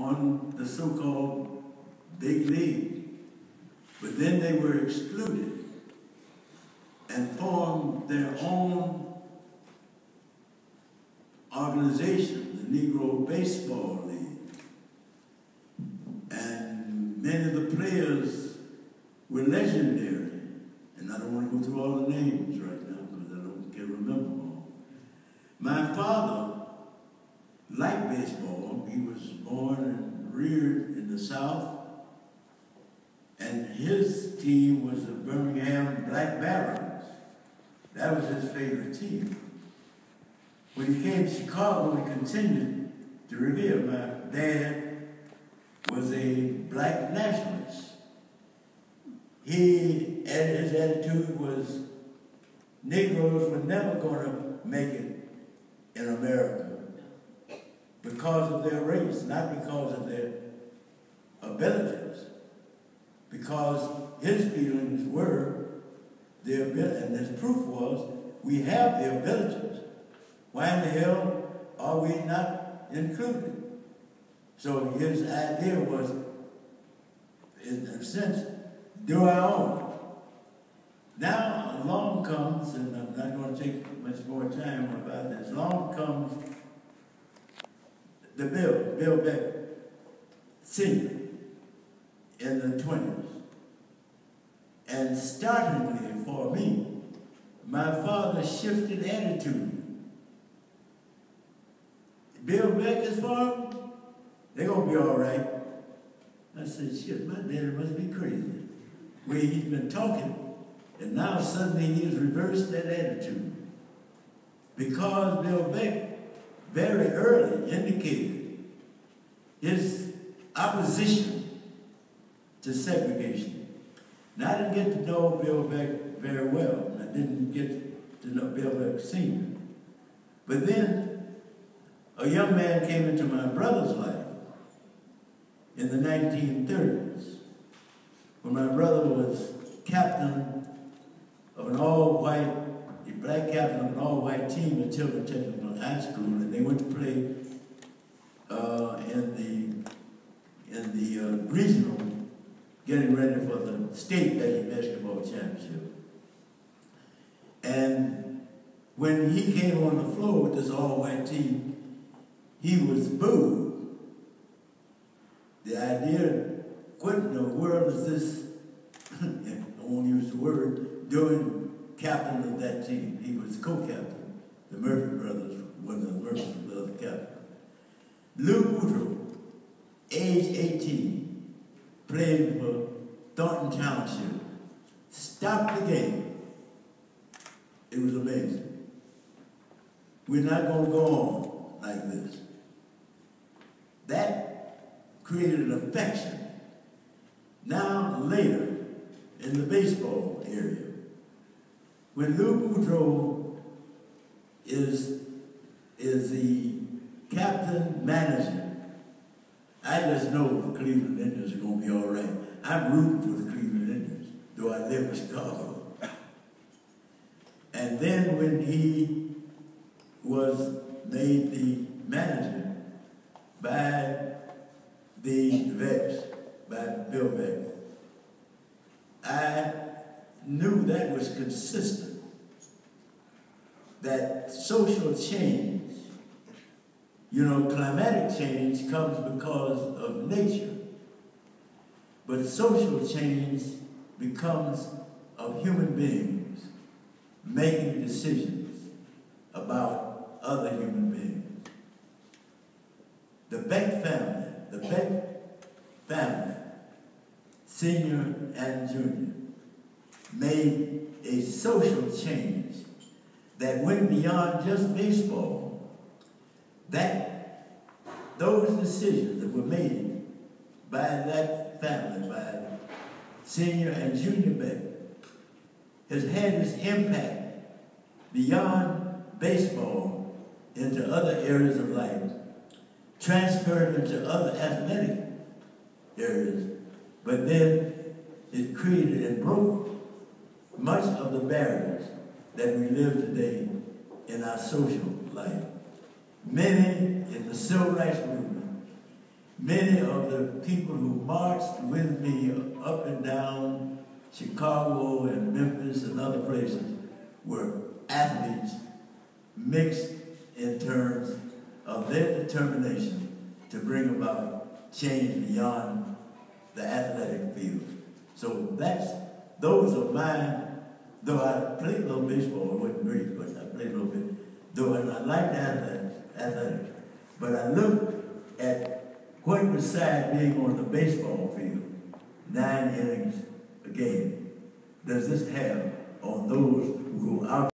on the so-called big league. But then they were excluded and formed their own organization, the Negro Baseball League. And many of the players were legendary. And I don't want to go through all the names right now because I can't remember all. My father liked baseball. He was born and reared in the South. And his team was the Birmingham Black Barons. That was his favorite team. When he came to Chicago, he continued to revere. My dad was a black nationalist. His attitude was Negroes were never going to make it in America because of their race, not because of their abilities. Because his feelings were the ability, and his proof was, we have the abilities. Why in the hell are we not included? So his idea was, in a sense, do our own. Now along comes, and I'm not going to take much more time about this, along comes the Bill Veeck Sr. in the 20s. And startlingly for me, my father shifted attitude. Bill Veeck is for him, they're going to be all right. I said, shit, my daddy must be crazy. Where he's been talking, and now suddenly he has reversed that attitude. Because Bill Veeck very early indicated his opposition to segregation. Now, I didn't get to know Bill Veeck very well. I didn't get to know Bill Veeck Sr. But then a young man came into my brother's life in the 1930s, when my brother was captain of an all-white, a black captain of an all-white team at Tilton Technical High School, and they went to play in the regional, getting ready for the state basketball championship. And when he came on the floor with this all-white team, he was booed. The idea, what in the world is this, I won't use the word, doing captain of that team? He was co-captain. The Murphy brothers, one of the Murphy brothers, captain. Lou Boudreaux, age 18, played for Thornton Township, stopped the game. It was amazing. We're not going to go on like this. That created an affection. Now, later, in the baseball area, when Lou Boudreaux is the captain manager, I just know the Cleveland Indians are going to be all right. I'm rooting for the Cleveland Indians, though I live in Chicago. And then when he was made the manager by the Veecks, by Bill Veeck, I knew that was consistent, that social change, you know, climatic change comes because of nature, but social change becomes of human beings making decisions about other human beings. The Veeck family, senior and junior, made a social change that went beyond just baseball. That those decisions that were made by that family, by senior and junior Veeck, has had its impact beyond baseball into other areas of life, transferred into other athletic areas, but then it created and broke much of the barriers that we live today in our social life. Many in the civil rights movement many of the people who marched with me up and down Chicago and Memphis and other places were athletes mixed in terms of their determination to bring about change beyond the athletic field. So those are mine. Though I played a little baseball, it wasn't great, but I played a little bit. Though I liked athletics. But I looked at what beside being on the baseball field, 9 innings a game, does this have on those who go out